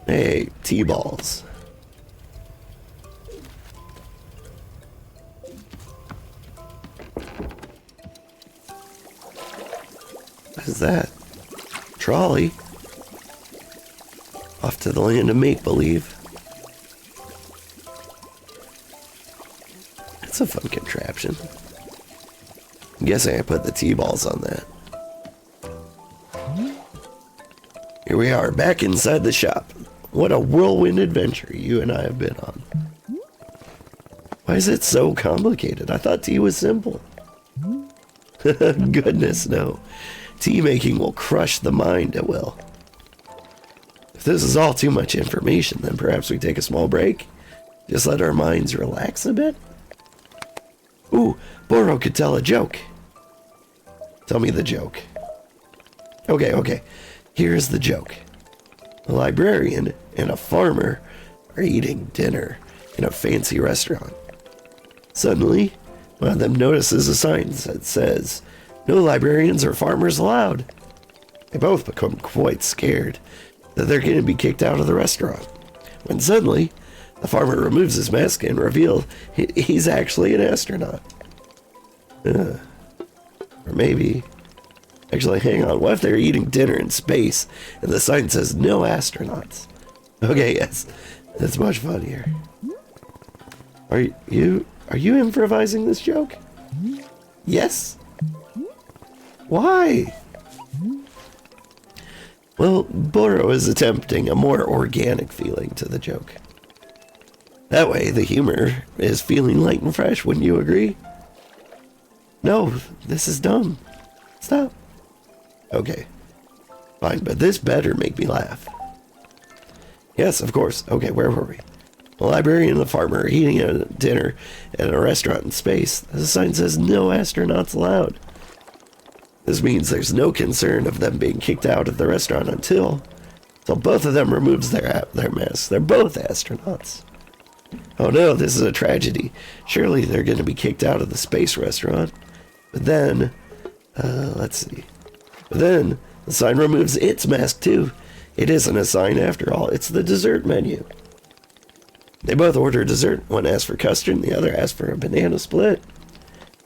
Hey, T-balls. What is that? Trolley? Off to the land of make-believe. It's a fun contraption. I'm guessing I put the T-balls on that. Here we are, back inside the shop. What a whirlwind adventure you and I have been on. Why is it so complicated? I thought tea was simple. Goodness, no. Tea making will crush the mind, it will. If this is all too much information, then perhaps we take a small break? Just let our minds relax a bit? Ooh, Boro could tell a joke. Tell me the joke. Okay. Here's the joke. A librarian and a farmer are eating dinner in a fancy restaurant. Suddenly, one of them notices a sign that says, "No librarians or farmers allowed." They both become quite scared that they're going to be kicked out of the restaurant. When suddenly, the farmer removes his mask and reveals he's actually an astronaut. Or maybe... Actually, hang on. What if they're eating dinner in space and the sign says no astronauts? Okay, yes. That's much funnier. Are you improvising this joke? Yes? Why? Well, Boro is attempting a more organic feeling to the joke. That way, the humor is feeling light and fresh, wouldn't you agree? No, this is dumb. Stop. Okay. Fine, but this better make me laugh. Yes, of course. Okay, where were we? The librarian and the farmer are eating a dinner at a restaurant in space. The sign says no astronauts allowed. This means there's no concern of them being kicked out of the restaurant until both of them removes their masks. They're both astronauts. Oh no, this is a tragedy. Surely they're going to be kicked out of the space restaurant. But then, let's see. But then the sign removes its mask too. It isn't a sign after all. It's the dessert menu. They both order dessert. One asks for custard and the other asks for a banana split.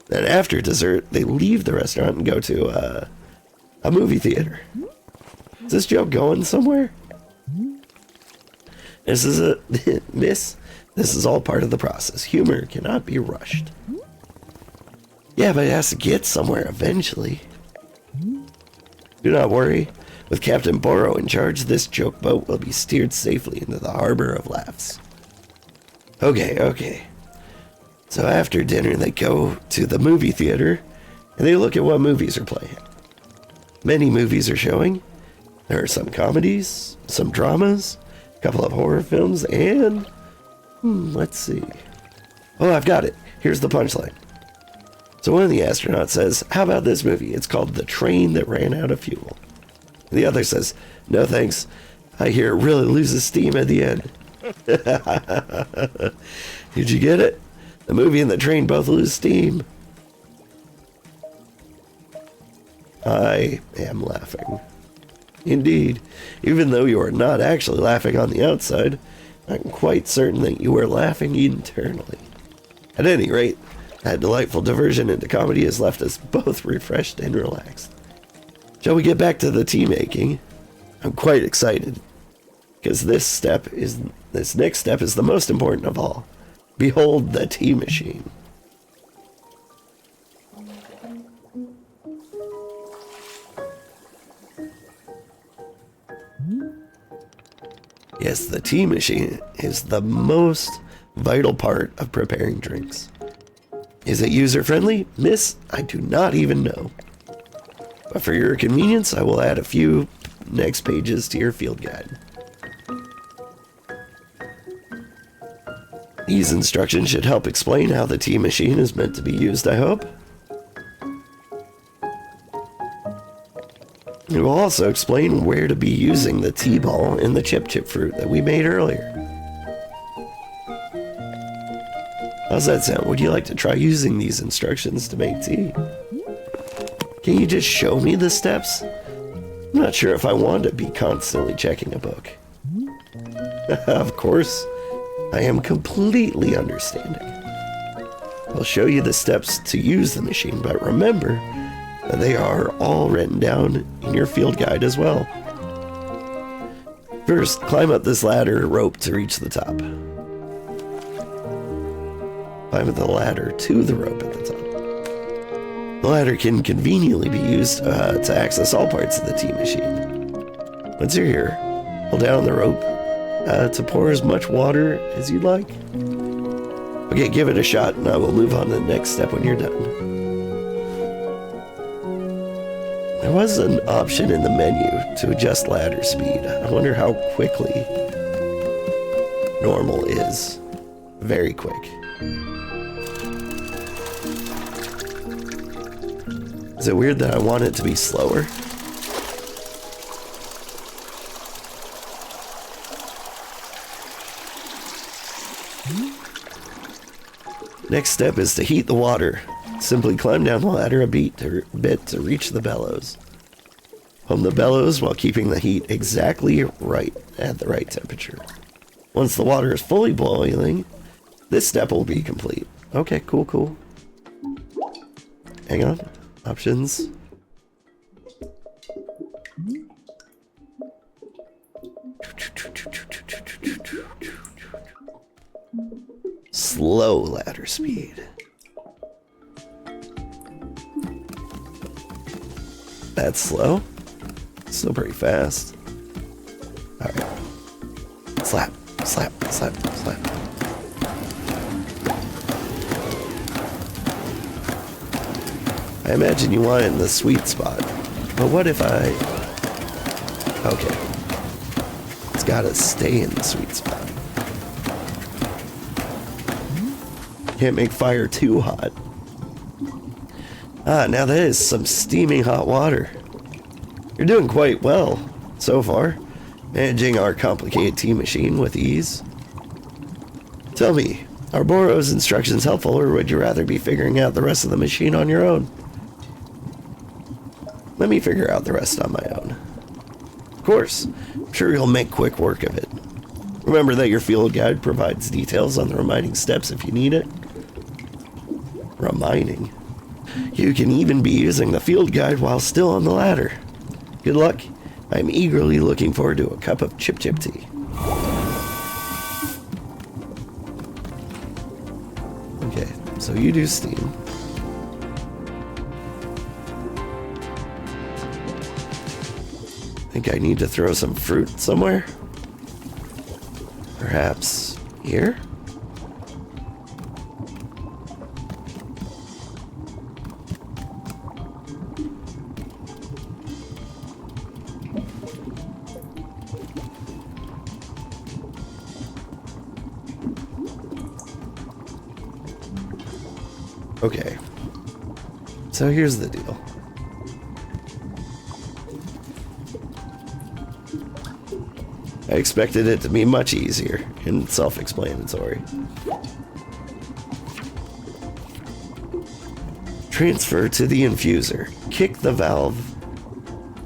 Then after dessert, they leave the restaurant and go to a movie theater. Is this joke going somewhere? This is all part of the process. Humor cannot be rushed. Yeah, but it has to get somewhere eventually. Do not worry. With Captain Boro in charge, this joke boat will be steered safely into the harbor of laughs. Okay. So after dinner, they go to the movie theater, and they look at what movies are playing. Many movies are showing. There are some comedies, some dramas, a couple of horror films, and... let's see. Oh, I've got it. Here's the punchline. So one of the astronauts says, "How about this movie? It's called The Train That Ran Out of Fuel." The other says, "No thanks. I hear it really loses steam at the end." Did you get it? The movie and the train both lose steam. I am laughing. Indeed, even though you are not actually laughing on the outside, I'm quite certain that you are laughing internally. At any rate, that delightful diversion into comedy has left us both refreshed and relaxed. Shall we get back to the tea making? I'm quite excited, because this next step is the most important of all. Behold the tea machine. Yes, the tea machine is the most vital part of preparing drinks. Is it user-friendly? Miss, I do not even know. But for your convenience, I will add a few next pages to your field guide. These instructions should help explain how the tea machine is meant to be used, I hope. It will also explain where to be using the tea ball and the chip fruit that we made earlier. How's that sound? Would you like to try using these instructions to make tea? Can you just show me the steps? I'm not sure if I want to be constantly checking a book. Of course, I am completely understanding. I'll show you the steps to use the machine, but remember that they are all written down in your field guide as well. First, climb up this ladder rope to reach the top. Climb up the ladder to the rope at the top. The ladder can conveniently be used to access all parts of the tea machine. Once you're here, hold down the rope to pour as much water as you'd like. Okay, give it a shot and I will move on to the next step when you're done. There was an option in the menu to adjust ladder speed. I wonder how quickly normal is. Very quick. Is it weird that I want it to be slower? Next step is to heat the water. Simply climb down the ladder a bit to reach the bellows. Hum the bellows while keeping the heat exactly right at the right temperature. Once the water is fully boiling, this step will be complete. Okay, cool. Hang on. Options. Slow ladder speed. That's slow. Still pretty fast. Alright. Slap. I imagine you want it in the sweet spot. But what if I... Okay. It's gotta stay in the sweet spot. Can't make fire too hot. Ah, now that is some steaming hot water. You're doing quite well so far, managing our complicated tea machine with ease. Tell me, are Boro's instructions helpful, or would you rather be figuring out the rest of the machine on your own? Let me figure out the rest on my own. Of course, I'm sure you'll make quick work of it. Remember that your field guide provides details on the reminding steps if you need it. Reminding? You can even be using the field guide while still on the ladder. Good luck. I'm eagerly looking forward to a cup of chip tea. Okay, so you do steam. Think I need to throw some fruit somewhere? Perhaps here? Okay, so here's the deal. I expected it to be much easier and self-explanatory. Transfer to the infuser. Kick the valve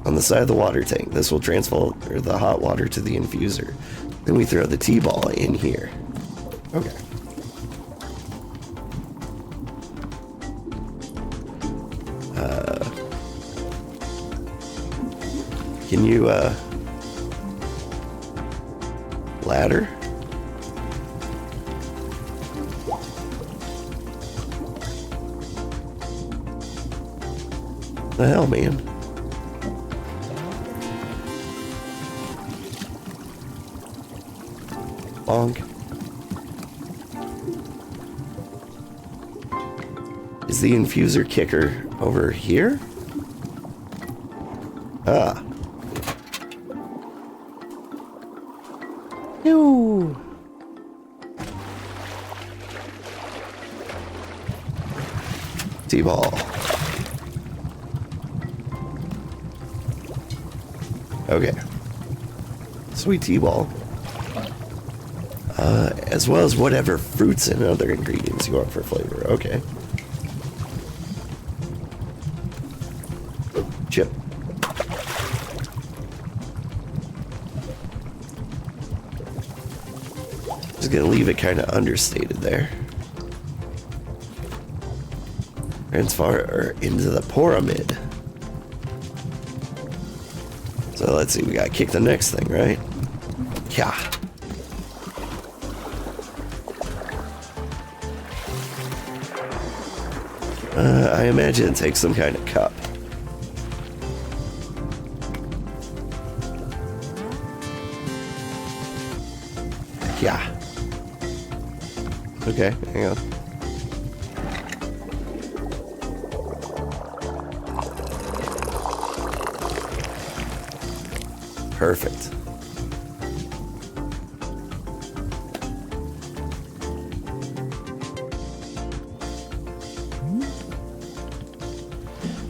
on the side of the water tank. This will transfer the hot water to the infuser. Then we throw the tea ball in here. Okay. Can you, ladder? The hell, man? Bonk. Is the infuser kicker over here? Ah. Ew. T-ball. Okay. Sweet T-ball. As well as whatever fruits and other ingredients you want for flavor. Okay. Chip. Just gonna leave it kind of understated there. Transfer into the pyramid. So let's see, we gotta kick the next thing, right? Yeah. I imagine it takes some kind of cup. Yeah. Okay, hang on. Perfect.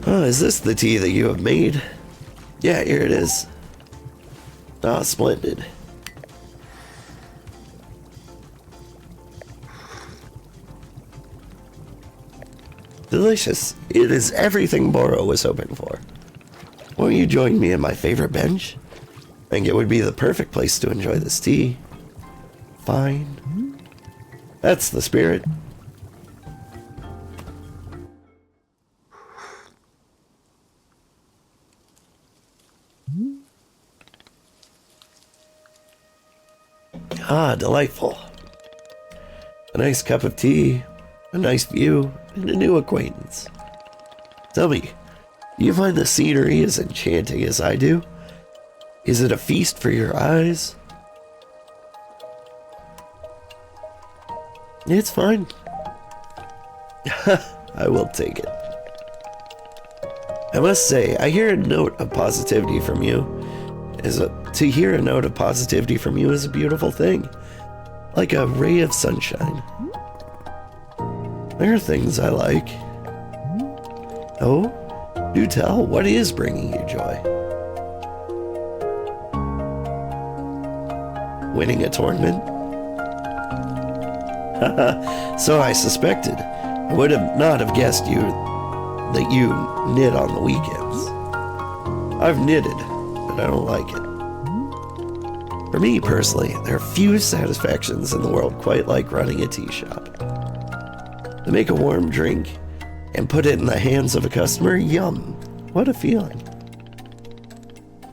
Oh, is this the tea that you have made? Yeah, here it is. Ah, splendid. Delicious. It is everything Boro was hoping for. Won't you join me at my favorite bench? I think it would be the perfect place to enjoy this tea. Fine. That's the spirit. Ah, delightful. A nice cup of tea, a nice view, and a new acquaintance. Tell me, do you find the scenery as enchanting as I do? Is it a feast for your eyes? It's fine. I will take it. I must say, I hear a note of positivity from you. To hear a note of positivity from you is a beautiful thing. Like a ray of sunshine. There are things I like. Oh, do tell, what is bringing you joy? Winning a tournament? So I suspected. I would have not have guessed that you knit on the weekends. I've knitted, but I don't like it. For me personally, there are few satisfactions in the world quite like running a tea shop. To make a warm drink and put it in the hands of a customer, yum, what a feeling.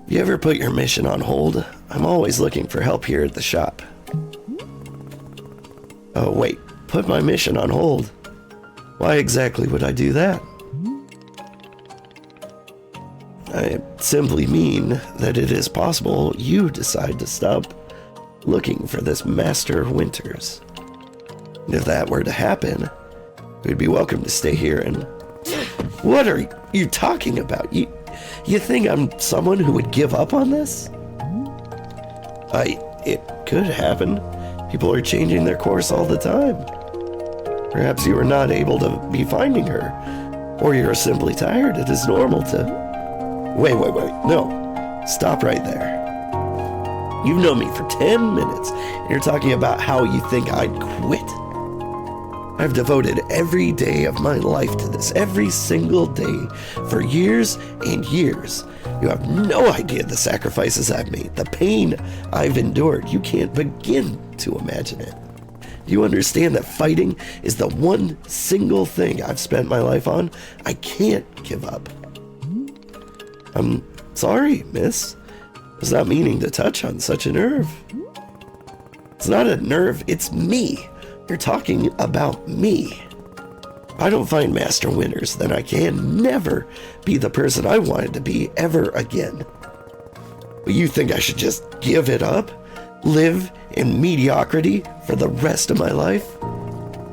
If you ever put your mission on hold, I'm always looking for help here at the shop. Oh wait, put my mission on hold? Why exactly would I do that? I simply mean that it is possible you decide to stop looking for this Master Winters. And if that were to happen, we'd be welcome to stay here and... What are you talking about? You think I'm someone who would give up on this? It could happen. People are changing their course all the time. Perhaps you are not able to be finding her, or you're simply tired. It is normal to... Wait, no. Stop right there. You've known me for 10 minutes, and you're talking about how you think I'd quit. I've devoted every day of my life to this, every single day, for years and years. You have no idea the sacrifices I've made, the pain I've endured. You can't begin to imagine it. Do you understand that fighting is the one single thing I've spent my life on? I can't give up. I'm sorry, miss. I was not meaning to touch on such a nerve. It's not a nerve, it's me. You're talking about me. If I don't find Master Winters, then I can never be the person I wanted to be ever again. But you think I should just give it up? Live in mediocrity for the rest of my life?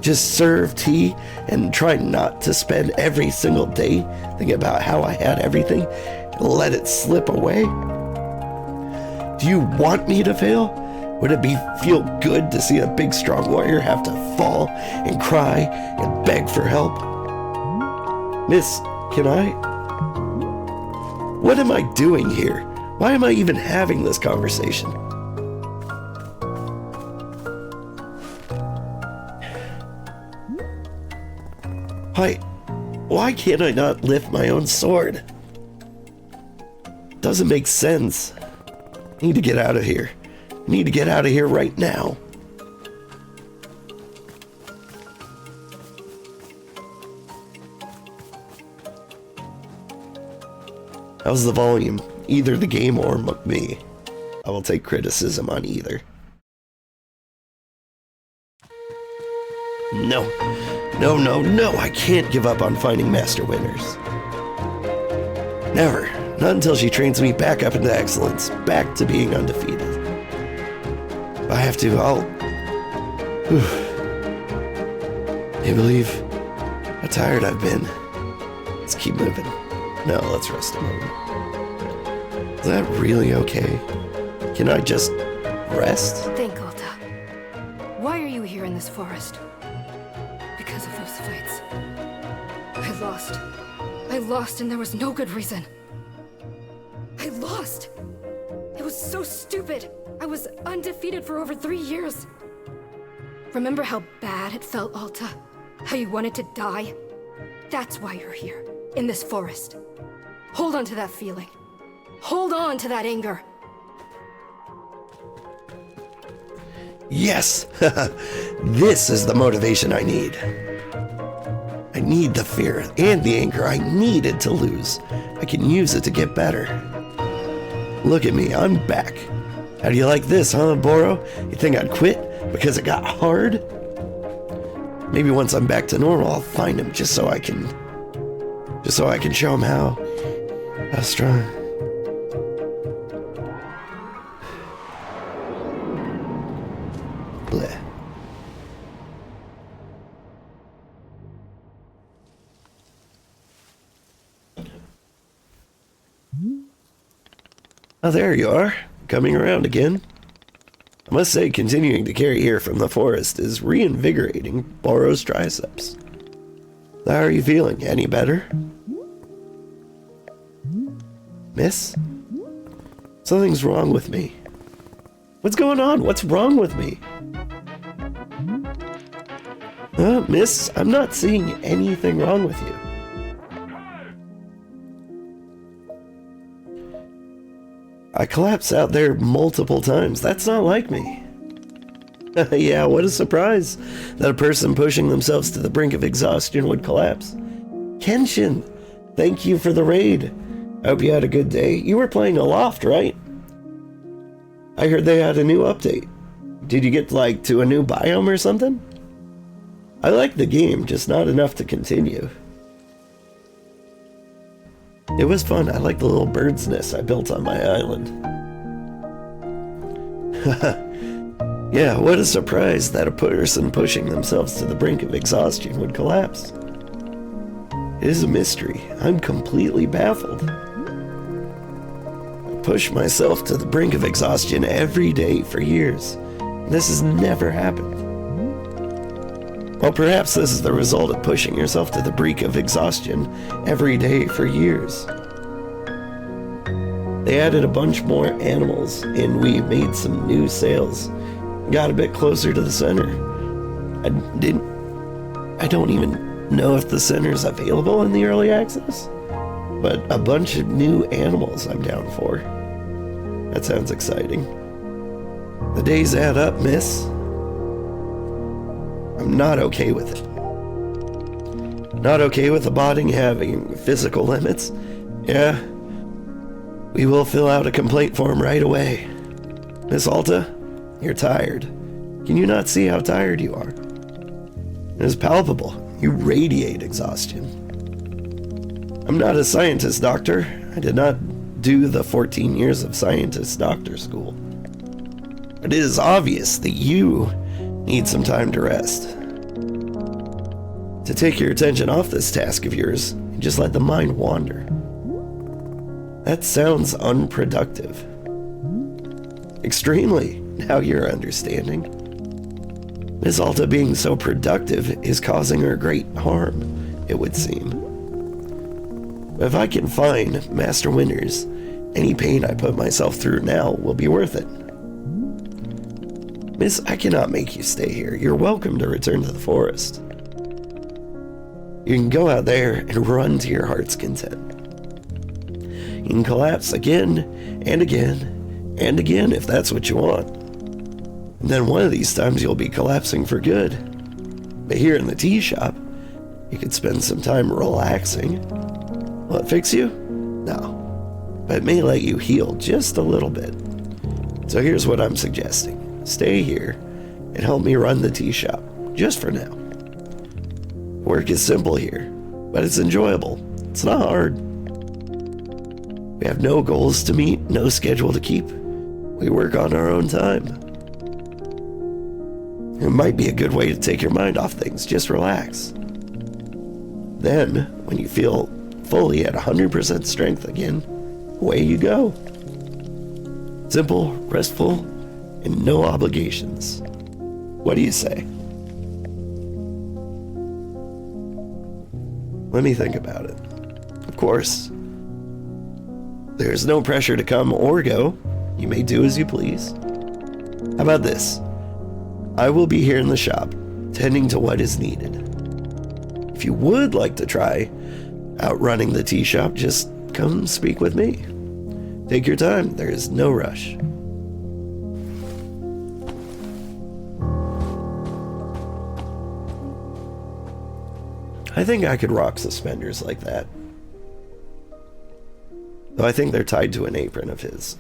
Just serve tea and try not to spend every single day thinking about how I had everything and let it slip away? Do you want me to fail? Would it feel good to see a big strong warrior have to fall and cry and beg for help? Miss, can I? What am I doing here? Why am I even having this conversation? Why can't I not lift my own sword? Doesn't make sense. I need to get out of here. I need to get out of here right now. How's the volume? Either the game or me. I will take criticism on either. No, I can't give up on finding master winners. Never. Not until she trains me back up into excellence, back to being undefeated. If I have to, I'll... Can you believe how tired I've been? Let's keep moving. No, let's rest a moment. Is that really okay? Can I just rest? Think, Alta. Why are you here in this forest? Because of those fights. I lost and there was no good reason. I lost! It was so stupid! I was undefeated for over 3 years. Remember how bad it felt, Alta? How you wanted to die? That's why you're here, in this forest. Hold on to that feeling. Hold on to that anger. Yes! This is the motivation I need. I need the fear and the anger I needed to lose. I can use it to get better. Look at me, I'm back. How do you like this, huh, Boro? You think I'd quit because it got hard? Maybe once I'm back to normal, I'll find him just so I can show him how strong. Bleh. Oh, there you are, coming around again. I must say, continuing to carry here from the forest is reinvigorating Boro's triceps. How are you feeling? Any better? Miss? Something's wrong with me. What's going on? What's wrong with me? Miss, I'm not seeing anything wrong with you. I collapsed out there multiple times. That's not like me. Yeah, what a surprise that a person pushing themselves to the brink of exhaustion would collapse. Kenshin, thank you for the raid. I hope you had a good day. You were playing Aloft, right? I heard they had a new update. Did you get, like, to a new biome or something? I like the game, just not enough to continue. It was fun. I like the little bird's nest I built on my island. Yeah, what a surprise that a person pushing themselves to the brink of exhaustion would collapse. It is a mystery. I'm completely baffled. I push myself to the brink of exhaustion every day for years. This has never happened. Well, perhaps this is the result of pushing yourself to the brink of exhaustion every day for years. They added a bunch more animals, and we made some new sales. Got a bit closer to the center. I don't even know if the center's available in the early access, but a bunch of new animals I'm down for. That sounds exciting. The days add up, miss. I'm not okay with it. Not okay with the body having physical limits. Yeah, we will fill out a complaint form right away. Miss Alta, you're tired. Can you not see how tired you are? It is palpable. You radiate exhaustion. I'm not a scientist, doctor. I did not do the 14 years of scientist doctor school. But it is obvious that you need some time to rest. To take your attention off this task of yours and just let the mind wander. That sounds unproductive. Extremely, now you're understanding. Miss Alta being so productive is causing her great harm, it would seem. If I can find master winners, any pain I put myself through now will be worth it. Miss, I cannot make you stay here. You're welcome to return to the forest. You can go out there and run to your heart's content. You can collapse again and again and again if that's what you want. And then one of these times you'll be collapsing for good. But here in the tea shop, you could spend some time relaxing. Will it fix you? No. but it may let you heal just a little bit. So here's what I'm suggesting. Stay here and help me run the tea shop, just for now. Work is simple here, but it's enjoyable. It's not hard. We have no goals to meet, no schedule to keep. We work on our own time. It might be a good way to take your mind off things. Just relax. Then, when you feel fully at 100% strength again, away you go. Simple, restful, and no obligations. What do you say? Let me think about it. Of course, there's no pressure to come or go. You may do as you please. How about this? I will be here in the shop, tending to what is needed. If you would like to try out running the tea shop, just come speak with me. Take your time, there is no rush. I think I could rock suspenders like that. Though I think they're tied to an apron of his.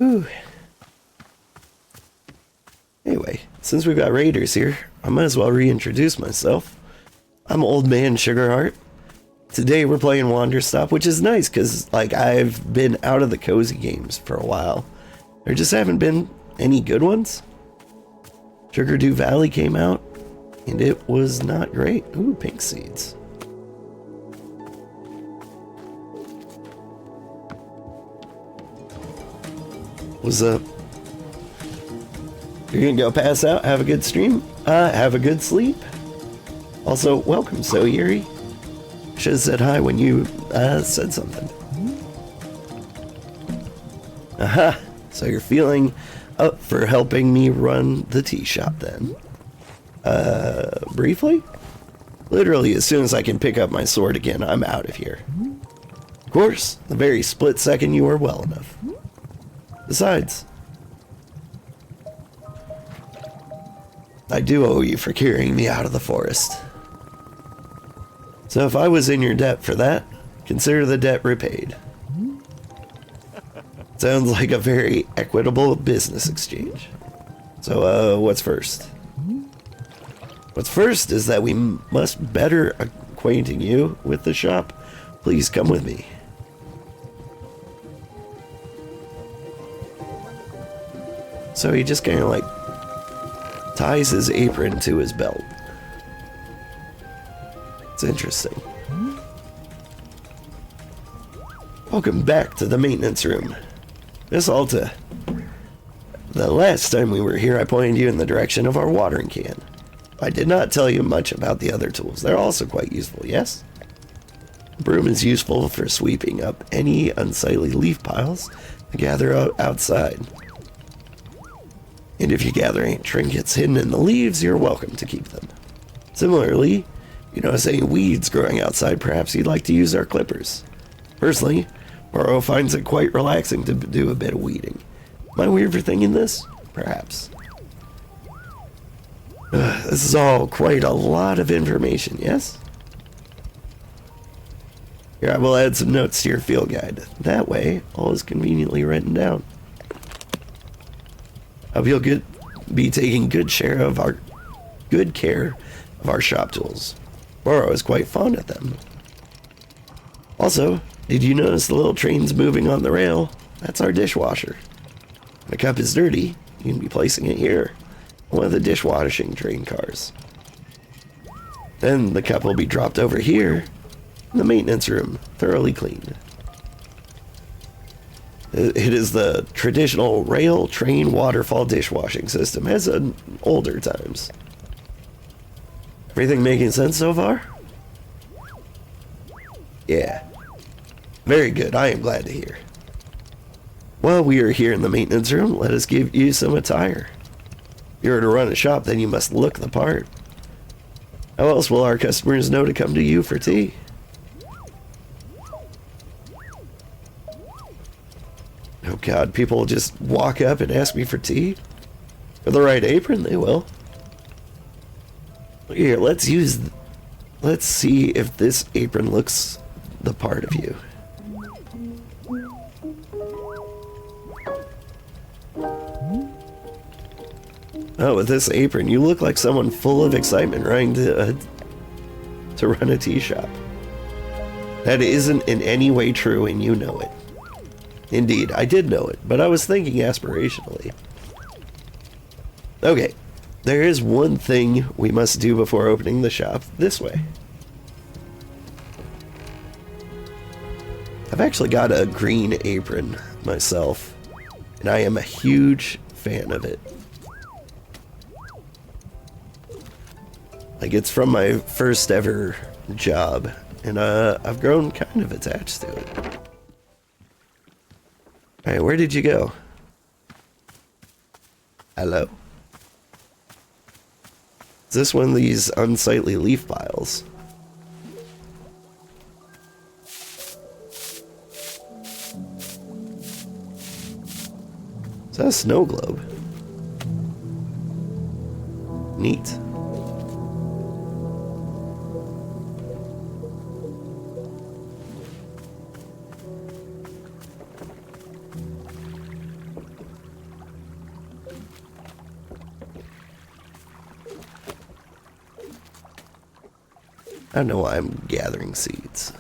Ooh. Anyway, since we've got raiders here, I might as well reintroduce myself. I'm Old Man Sugarheart. Today we're playing Wanderstop, which is nice because, like, I've been out of the cozy games for a while. There just haven't been any good ones. Sugardew Valley came out, and it was not great. Ooh, pink seeds. What's up? You're gonna go pass out, have a good stream, have a good sleep. Also, welcome, So Yuri. Should have said hi when you said something. Aha, so you're feeling up for helping me run the tea shop then. Briefly? Literally, as soon as I can pick up my sword again, I'm out of here. Of course, the very split second you are well enough. Besides, I do owe you for carrying me out of the forest. So if I was in your debt for that, consider the debt repaid. Sounds like a very equitable business exchange. So, what's first? What's first is that we must better acquainting you with the shop. Please come with me. So he just kind of like ties his apron to his belt. It's interesting. Welcome back to the maintenance room. Miss Alta, the last time we were here I pointed you in the direction of our watering can. I did not tell you much about the other tools. They're also quite useful, yes? The broom is useful for sweeping up any unsightly leaf piles that gather outside. And if you gather any trinkets hidden in the leaves, you're welcome to keep them. Similarly, you notice any weeds growing outside, perhaps you'd like to use our clippers. Personally, Boro finds it quite relaxing to do a bit of weeding. Am I weird for thinking this? Perhaps. This is all quite a lot of information, yes? Here, I will add some notes to your field guide. That way, all is conveniently written down. I hope you'll be taking good care of our shop tools. Boro is quite fond of them. Also, did you notice the little trains moving on the rail? That's our dishwasher. When a cup is dirty, you can be placing it here, one of the dishwashing train cars. Then the cup will be dropped over here in the maintenance room, thoroughly cleaned. It is the traditional rail train waterfall dishwashing system, as in older times. Everything making sense so far? Yeah. Very good, I am glad to hear. While we are here in the maintenance room, let us give you some attire. If you are to run a shop, then you must look the part. How else will our customers know to come to you for tea? Oh god, people will just walk up and ask me for tea? For the right apron, they will. Here, let's see if this apron looks the part of you. Oh, with this apron, you look like someone full of excitement trying to run a tea shop. That isn't in any way true, and you know it. Indeed, I did know it, but I was thinking aspirationally. Okay, there is one thing we must do before opening the shop this way. I've actually got a green apron myself, and I am a huge fan of it. Like, it's from my first ever job, and I've grown kind of attached to it. Alright, where did you go? Hello? Is this one of these unsightly leaf piles? Is that a snow globe? Neat. I don't know why I'm gathering seeds.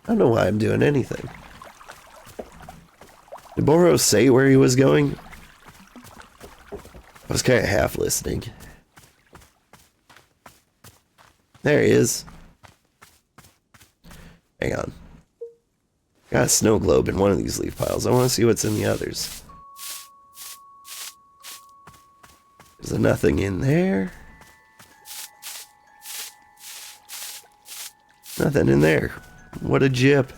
I don't know why I'm doing anything. Did Boros say where he was going? I was kind of half listening. There he is. Hang on. Got a snow globe in one of these leaf piles. I want to see what's in the others. Is there nothing in there? Nothing in there. What a jip.